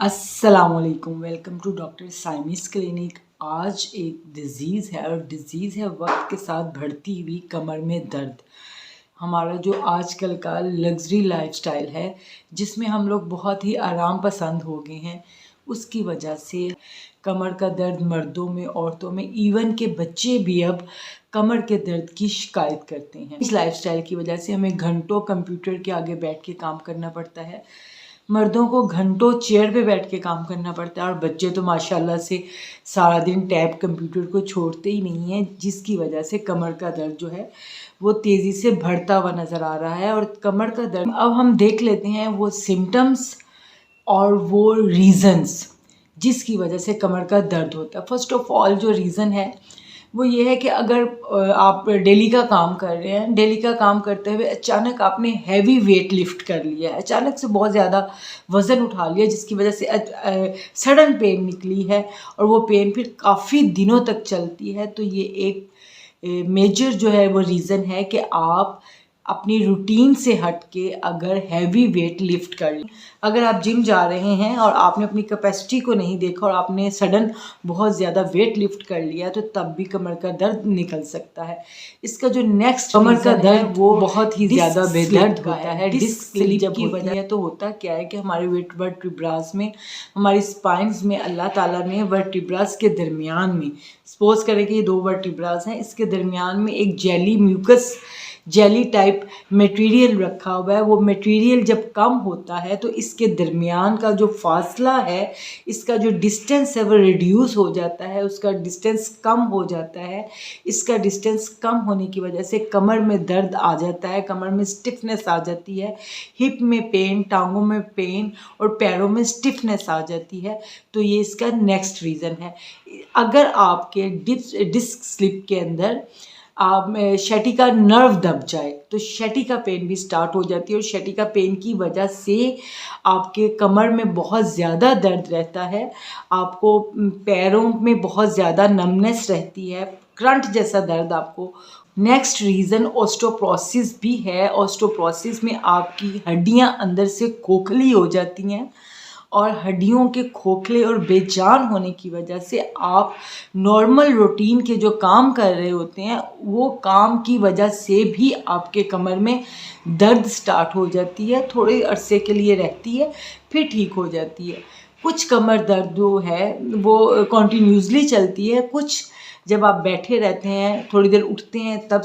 अस्सलामुअलैकुम, welcome to doctor साइमिस clinic. आज एक डिज़ीज़ है और डिज़ीज़ है वक्त के साथ बढ़ती हुई कमर में दर्द। हमारा जो आजकल का लग्जरी लाइफस्टाइल है जिसमें हम लोग बहुत ही आराम पसंद हो गए हैं, उसकी वजह से कमर का दर्द मर्दों में, औरतों में, इवन के बच्चे भी अब कमर के दर्द की शिकायत करते हैं। इस लाइफस्टाइल की वजह से हमें घंटों कंप्यूटर के आगे बैठ के काम करना पड़ता है। मर्दों को घंटों चेयर पे बैठ के काम करना पड़ता है और बच्चे तो माशाल्लाह से सारा दिन टैब कंप्यूटर को छोड़ते ही नहीं हैं, जिसकी वजह से कमर का दर्द जो है वो तेज़ी से बढ़ता हुआ नज़र आ रहा है। और कमर का दर्द अब हम देख लेते हैं वो सिम्टम्स और वो रीज़न्स जिसकी वजह से कमर का दर्द होता है। फर्स्ट ऑफ ऑल जो रीज़न है वो ये है कि अगर आप डेली का काम कर रहे हैं, डेली का काम करते हुए अचानक आपने हैवी वेट लिफ्ट कर लिया है, अचानक से बहुत ज़्यादा वज़न उठा लिया जिसकी वजह से सडन पेन निकली है और वो पेन फिर काफ़ी दिनों तक चलती है, तो ये एक मेजर जो है वो रीज़न है कि आप अपनी रूटीन से हट के अगर हैवी वेट लिफ्ट कर लें। अगर आप जिम जा रहे हैं और आपने अपनी कैपेसिटी को नहीं देखा और आपने सडन बहुत ज़्यादा वेट लिफ्ट कर लिया तो तब भी कमर का दर्द निकल सकता है। इसका जो नेक्स्ट कमर का दर्द वो बहुत ही ज़्यादा बेदर्द होता है। डिस्क स्लिप जब होती है तो होता क्या है कि हमारे वर्टिब्रास में, हमारी स्पाइन्स में अल्लाह ताला ने वर्टिब्रास के दरमियान में, सपोज करें कि ये दो वर्टिब्रास हैं, इसके दरमियान में एक jelly mucus jelly type material रखा हुआ है। वो मटेरियल जब कम होता है तो इसके दरमियान का जो फासला है, इसका जो डिस्टेंस है वो रिड्यूस हो जाता है, उसका डिस्टेंस कम हो जाता है। इसका डिस्टेंस कम होने की वजह से कमर में दर्द आ जाता है, कमर में स्टिफनेस आ जाती है, हिप में पेन, टांगों में पेन और पैरों में स्टिफनेस आ जाती है। तो ये इसका नेक्स्ट रीज़न है। अगर आपके डिस्क स्लिप के अंदर आप शटिका नर्व दब जाए तो शटिका पेन भी स्टार्ट हो जाती है और शटिका पेन की वजह से आपके कमर में बहुत ज़्यादा दर्द रहता है, आपको पैरों में बहुत ज़्यादा नमनेस रहती है, करंट जैसा दर्द आपको। नेक्स्ट रीज़न ऑस्टियोपोरोसिस भी है। ऑस्टियोपोरोसिस में आपकी हड्डियां अंदर से खोखली हो जाती हैं और हड्डियों के खोखले और बेजान होने की वजह से आप नॉर्मल रूटीन के जो काम कर रहे होते हैं वो काम की वजह से भी आपके कमर में दर्द स्टार्ट हो जाती है। थोड़े अरसे के लिए रहती है फिर ठीक हो जाती है। कुछ कमर दर्द जो है वो कॉन्टीन्यूसली चलती है, कुछ जब आप बैठे रहते हैं थोड़ी देर उठते हैं तब।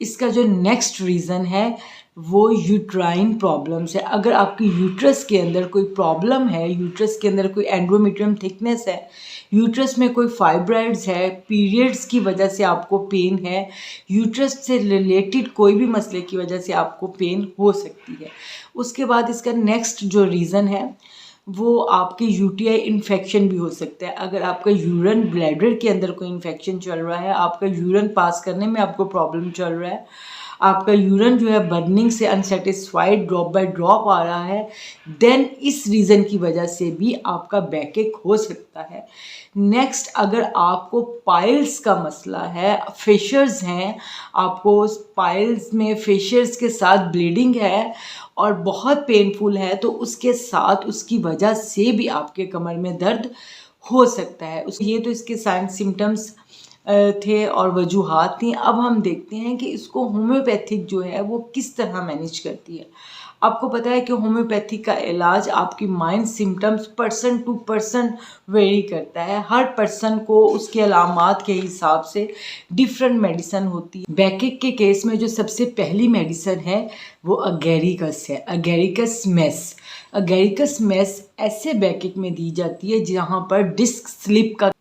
इसका जो नेक्स्ट रीज़न है वो यूट्राइन प्रॉब्लम्स है। अगर आपकी यूट्रस के अंदर कोई प्रॉब्लम है, यूट्रस के अंदर कोई एंडोमेट्रियम थिकनेस है, यूट्रस में कोई फाइब्राइड्स है, पीरियड्स की वजह से आपको पेन है, यूट्रस से रिलेटेड कोई भी मसले की वजह से आपको पेन हो सकती है। उसके बाद इसका नेक्स्ट जो रीज़न है वो आपके यूटीआई इन्फेक्शन भी हो सकता है। अगर आपका यूरिन ब्लैडर के अंदर कोई इन्फेक्शन चल रहा है, आपका यूरिन पास करने में आपको प्रॉब्लम चल रहा है, आपका यूरिन जो है बर्निंग से अनसेटिस्फाइड ड्रॉप बाय ड्रॉप आ रहा है, देन इस रीज़न की वजह से भी आपका बैकएक हो सकता है। नेक्स्ट, अगर आपको पाइल्स का मसला है, फिशर्स हैं, आपको पाइल्स में फिशर्स के साथ ब्लीडिंग है और बहुत पेनफुल है, तो उसके साथ उसकी वजह से भी आपके कमर में दर्द हो सकता है। ये तो इसके साइन सिम्टम्स थे और वजूहात थी। अब हम देखते हैं कि इसको होम्योपैथिक जो है वो किस तरह मैनेज करती है। आपको पता है कि होम्योपैथिक का इलाज आपकी mind symptoms person to person vary करता है। हर पर्सन को उसके अलामात के हिसाब से डिफरेंट मेडिसिन होती है। बैकएक के केस में जो सबसे पहली मेडिसिन है वो अगेरिकस है, अगेरिकस मेस। अगेरिकस मेस ऐसे बैकएक में दी जाती है जहाँ पर डिस्क स्लिप का,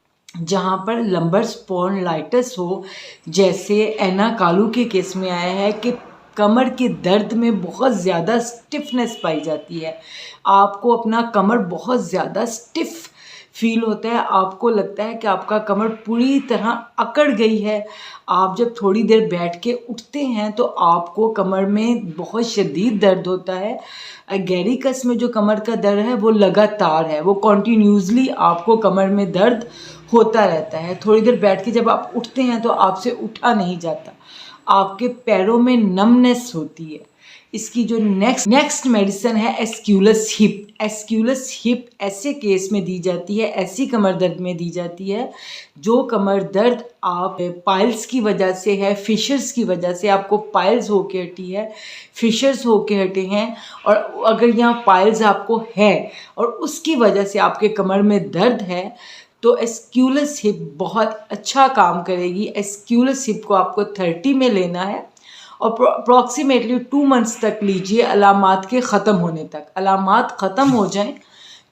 जहाँ पर लंबर स्पॉन्डिलाइटिस हो, जैसे एना कालू के केस में आया है कि कमर के दर्द में बहुत ज़्यादा स्टिफनेस पाई जाती है। आपको अपना कमर बहुत ज़्यादा स्टिफ फील होता है, आपको लगता है कि आपका कमर पूरी तरह अकड़ गई है। आप जब थोड़ी देर बैठ के उठते हैं तो आपको कमर में बहुत शदीद दर्द होता है। अगेरिकस में जो कमर का दर्द है वो लगातार है, वो कॉन्टीन्यूसली आपको कमर में दर्द होता रहता है। थोड़ी देर बैठ के जब आप उठते हैं तो आपसे उठा नहीं जाता, आपके पैरों में नमनेस होती है। इसकी जो नेक्स्ट मेडिसिन है एस्क्यूलस हिप। एस्क्यूलस हिप ऐसे केस में दी जाती है, ऐसी कमर दर्द में दी जाती है जो कमर दर्द आप पाइल्स की वजह से है, फिशर्स की वजह से आपको पाइल्स होके हटी है, फिशर्स होके हटे हैं, और अगर यहाँ पाइल्स आपको है और उसकी वजह से आपके कमर में दर्द है तो एस्क्यूलस हिप बहुत अच्छा काम करेगी। एस्क्यूलस हिप को आपको 30 में लेना है और अप्रॉक्सीमेटली 2 मंथ्स तक लीजिए, अलामात के ख़त्म होने तक। अलामात ख़त्म हो जाएं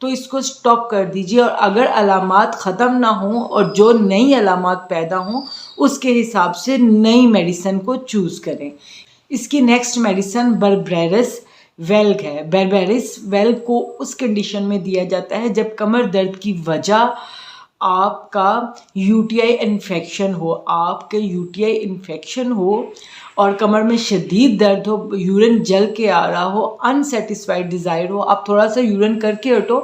तो इसको स्टॉप कर दीजिए, और अगर अलामात ख़त्म ना हो और जो नई अलामात पैदा हों उसके हिसाब से नई मेडिसिन को चूज़ करें। इसकी नेक्स्ट मेडिसिन बर्बेरिस वेल्ग है। बर्बेरिस वेल्ग को उस कंडीशन में दिया जाता है जब कमर दर्द की वजह आपका यूटीआई इन्फेक्शन हो, आपके यूटीआई इन्फेक्शन हो और कमर में शदीद दर्द हो, यूरिन जल के आ रहा हो, अनसेटिस्फाइड डिज़ायर हो, आप थोड़ा सा यूरिन करके हटो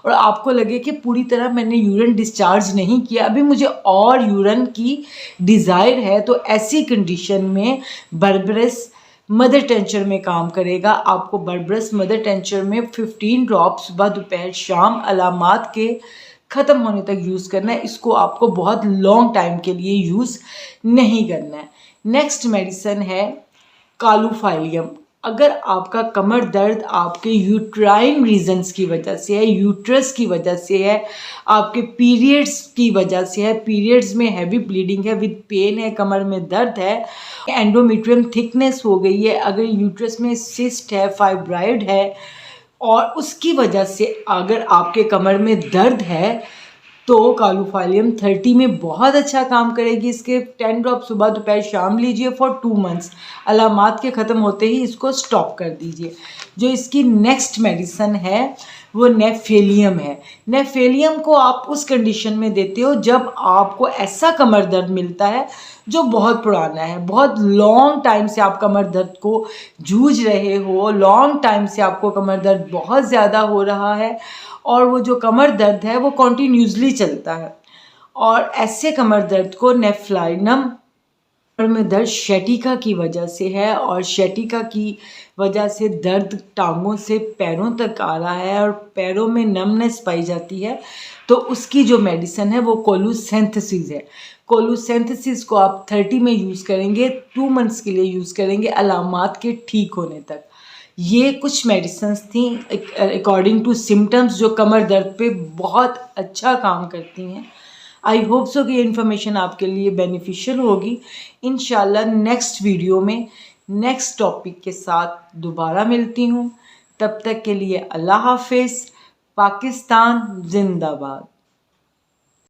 और आपको लगे कि पूरी तरह मैंने यूरिन डिस्चार्ज नहीं किया, अभी मुझे और यूरिन की डिज़ायर है, तो ऐसी कंडीशन में बर्बेरिस मदर टेंचर में काम करेगा। आपको बर्बेरिस मदर टेंचर में 15 ड्रॉप्स सुबह दोपहर शाम अलामात के ख़त्म होने तक यूज़ करना है। इसको आपको बहुत लॉन्ग टाइम के लिए यूज़ नहीं करना है। नेक्स्ट मेडिसिन है कालूफाइलियम। अगर आपका कमर दर्द आपके यूट्राइन रीजन्स की वजह से है, यूट्रस की वजह से है, आपके पीरियड्स की वजह से है, पीरियड्स में हैवी ब्लीडिंग है, विद पेन है, कमर में दर्द है, एंडोमेट्रियम थिकनेस हो गई है, अगर यूट्रस में सिस्ट है, फाइब्राइड है और उसकी वजह से अगर आपके कमर में दर्द है तो कालूफाइलियम 30 में बहुत अच्छा काम करेगी। इसके 10 ड्रॉप सुबह दोपहर शाम लीजिए फॉर 2 मंथ्स। अलामात के ख़त्म होते ही इसको स्टॉप कर दीजिए। जो इसकी नेक्स्ट मेडिसिन है वो नेफेलियम है। नेफेलियम को आप उस कंडीशन में देते हो जब आपको ऐसा कमर दर्द मिलता है जो बहुत पुराना है, बहुत लॉन्ग टाइम से आप कमर दर्द को जूझ रहे हो, लॉन्ग टाइम से आपको कमर दर्द बहुत ज़्यादा हो रहा है और वो जो कमर दर्द है वो कॉन्टीन्यूसली चलता है, और ऐसे कमर दर्द को नेफ्लाइनम में दर्द शैटिका की वजह से है और शैटिका की वजह से दर्द टांगों से पैरों तक आ रहा है और पैरों में नमनेस पाई जाती है, तो उसकी जो मेडिसिन है वो कोलुसेंथेसिस है। कोलुसेंथेसिस को आप 30 में यूज़ करेंगे, 2 मंथ्स के लिए यूज़ करेंगे अलामात के ठीक होने तक। ये कुछ मेडिसिन्स थी अकॉर्डिंग टू सिम्टम्स जो कमर दर्द पे बहुत अच्छा काम करती हैं। आई होप सो कि ये इन्फॉर्मेशन आपके लिए बेनिफिशियल होगी। इंशाल्लाह नेक्स्ट वीडियो में नेक्स्ट टॉपिक के साथ दोबारा मिलती हूँ। तब तक के लिए अल्लाह हाफिज़। पाकिस्तान जिंदाबाद।